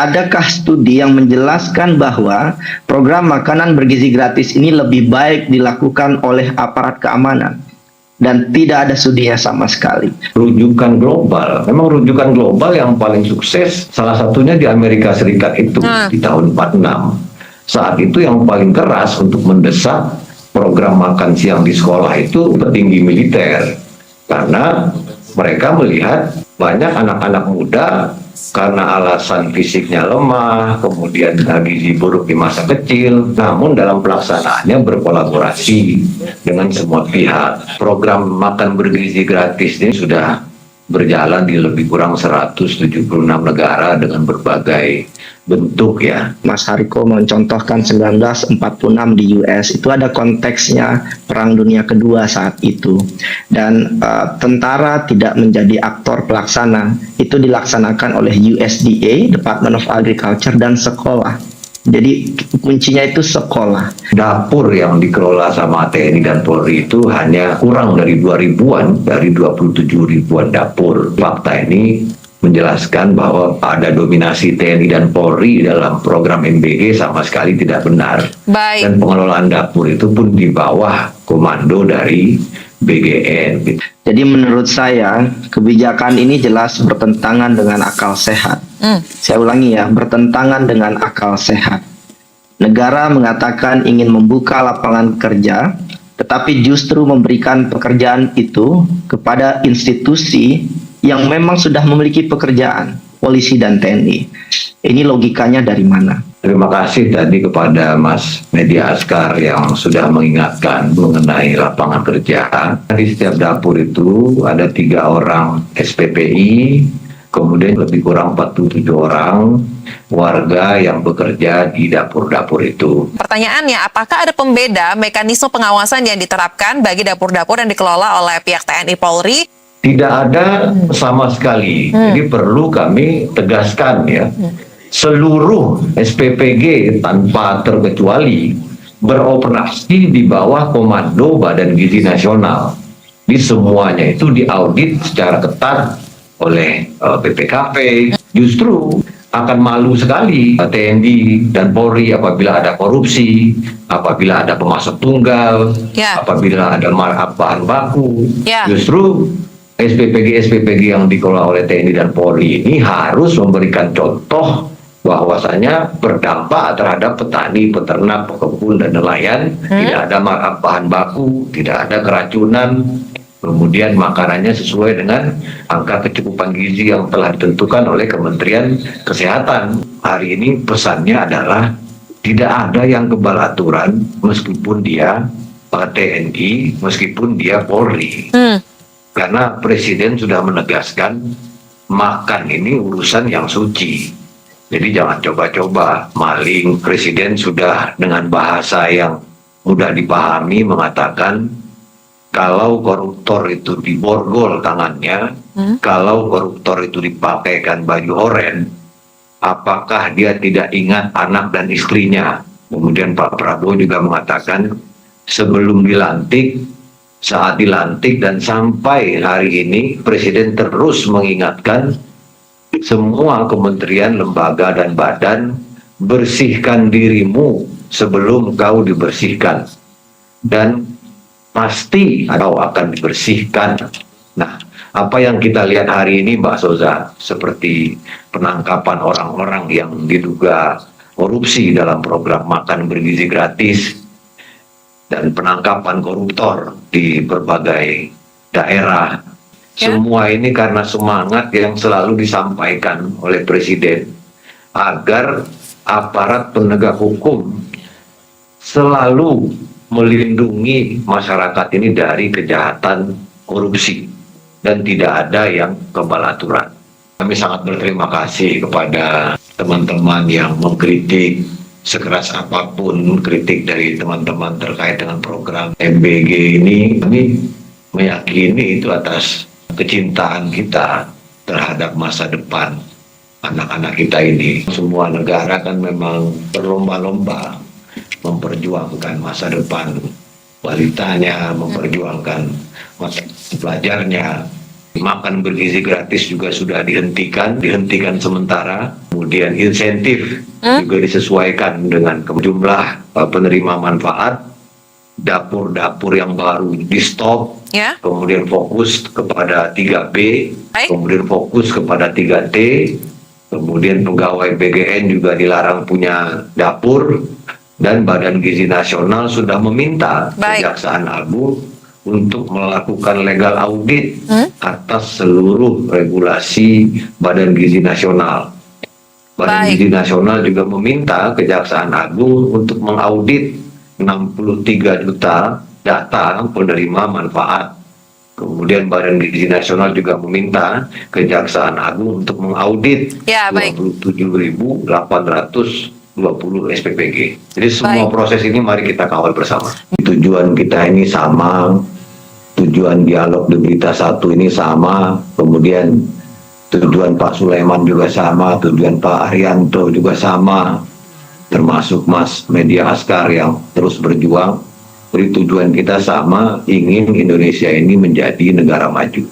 adakah studi yang menjelaskan bahwa program makanan bergizi gratis ini lebih baik dilakukan oleh aparat keamanan? Dan tidak ada studinya sama sekali. Rujukan global, memang rujukan global yang paling sukses, salah satunya di Amerika Serikat itu di tahun 46. Saat itu yang paling keras untuk mendesak program makan siang di sekolah itu petinggi militer. Karena mereka melihat banyak anak-anak muda karena alasan fisiknya lemah, kemudian gizi buruk di masa kecil, namun dalam pelaksanaannya berkolaborasi dengan semua pihak. Program makan bergizi gratis ini sudah berjalan di lebih kurang 176 negara dengan berbagai bentuk ya. Mas Hariko mencontohkan 1946 di US, itu ada konteksnya Perang Dunia Kedua saat itu. Dan tentara tidak menjadi aktor pelaksana, itu dilaksanakan oleh USDA, Department of Agriculture, dan sekolah. Jadi kuncinya itu sekolah. Dapur yang dikelola sama TNI dan Polri itu hanya kurang dari 2.000-an, dari 27 ribuan dapur. Fakta ini menjelaskan bahwa ada dominasi TNI dan Polri dalam program MBG sama sekali tidak benar. Baik. Dan pengelolaan dapur itu pun di bawah komando dari BGN. Jadi menurut saya kebijakan ini jelas bertentangan dengan akal sehat. Saya ulangi ya, bertentangan dengan akal sehat. Negara mengatakan ingin membuka lapangan kerja, tetapi justru memberikan pekerjaan itu kepada institusi yang memang sudah memiliki pekerjaan, polisi dan TNI. Ini logikanya dari mana? Terima kasih tadi kepada Mas Media Askar yang sudah mengingatkan mengenai lapangan kerja. Di setiap dapur itu ada 3 orang SPPI, kemudian lebih kurang 47 orang warga yang bekerja di dapur-dapur itu. Pertanyaannya, apakah ada pembeda mekanisme pengawasan yang diterapkan bagi dapur-dapur yang dikelola oleh pihak TNI Polri? Tidak ada sama sekali. Jadi perlu kami tegaskan ya. Seluruh SPPG tanpa terkecuali beroperasi di bawah komando Badan Gizi Nasional. Di semuanya itu diaudit secara ketat oleh BPKP. Justru akan malu sekali TNI dan Polri apabila ada korupsi, apabila ada pemasok tunggal, apabila ada markup bahan baku. Justru SPPG yang dikelola oleh TNI dan Polri ini harus memberikan contoh bahwasanya berdampak terhadap petani, peternak, pekebun, dan nelayan. Tidak ada markup bahan baku, tidak ada keracunan, kemudian makanannya sesuai dengan angka kecukupan gizi yang telah ditentukan oleh Kementerian Kesehatan. Hari ini pesannya adalah tidak ada yang kebal aturan meskipun dia TNI, meskipun dia Polri. Karena Presiden sudah menegaskan makan ini urusan yang suci. Jadi jangan coba-coba maling. Presiden sudah dengan bahasa yang mudah dipahami mengatakan kalau koruptor itu diborgol tangannya, kalau koruptor itu dipakaikan baju oren, apakah dia tidak ingat anak dan istrinya? Kemudian Pak Prabowo juga mengatakan sebelum dilantik, saat dilantik, dan sampai hari ini Presiden terus mengingatkan semua kementerian, lembaga, dan badan, bersihkan dirimu sebelum kau dibersihkan. Dan pasti kau akan dibersihkan. Nah, apa yang kita lihat hari ini Mbak Soza, seperti penangkapan orang-orang yang diduga korupsi dalam program makan bergizi gratis, dan penangkapan koruptor di berbagai daerah. Semua ini karena semangat yang selalu disampaikan oleh Presiden agar aparat penegak hukum selalu melindungi masyarakat ini dari kejahatan korupsi dan tidak ada yang kebal aturan. Kami sangat berterima kasih kepada teman-teman yang mengkritik sekeras apapun kritik dari teman-teman terkait dengan program MBG ini. Kami meyakini itu atas kecintaan kita terhadap masa depan anak-anak kita ini. Semua negara kan memang berlomba-lomba memperjuangkan masa depan balitanya, memperjuangkan masa belajarnya. Makan bergizi gratis juga sudah dihentikan sementara. Kemudian insentif juga disesuaikan dengan jumlah penerima manfaat. Dapur-dapur yang baru di stop, Ya. kemudian fokus kepada 3B, Baik. kemudian fokus kepada 3T, kemudian pegawai PGN juga dilarang punya dapur, dan Badan Gizi Nasional sudah meminta Baik. Kejaksaan Agung untuk melakukan legal audit atas seluruh regulasi Badan Gizi Nasional. Badan Baik. Gizi Nasional juga meminta Kejaksaan Agung untuk mengaudit 63 juta data penerima manfaat. Kemudian Badan Gizi Nasional juga meminta Kejaksaan Agung untuk mengaudit Ya, baik. 27.820 SPPG. Jadi semua Baik. proses ini mari kita kawal bersama. Tujuan kita ini sama, tujuan dialog di Berita Satu ini sama, kemudian tujuan Pak Sulaiman juga sama, tujuan Pak Arianto juga sama, termasuk Mas Media Askar yang terus berjuang. Jadi tujuan kita sama, ingin Indonesia ini menjadi negara maju.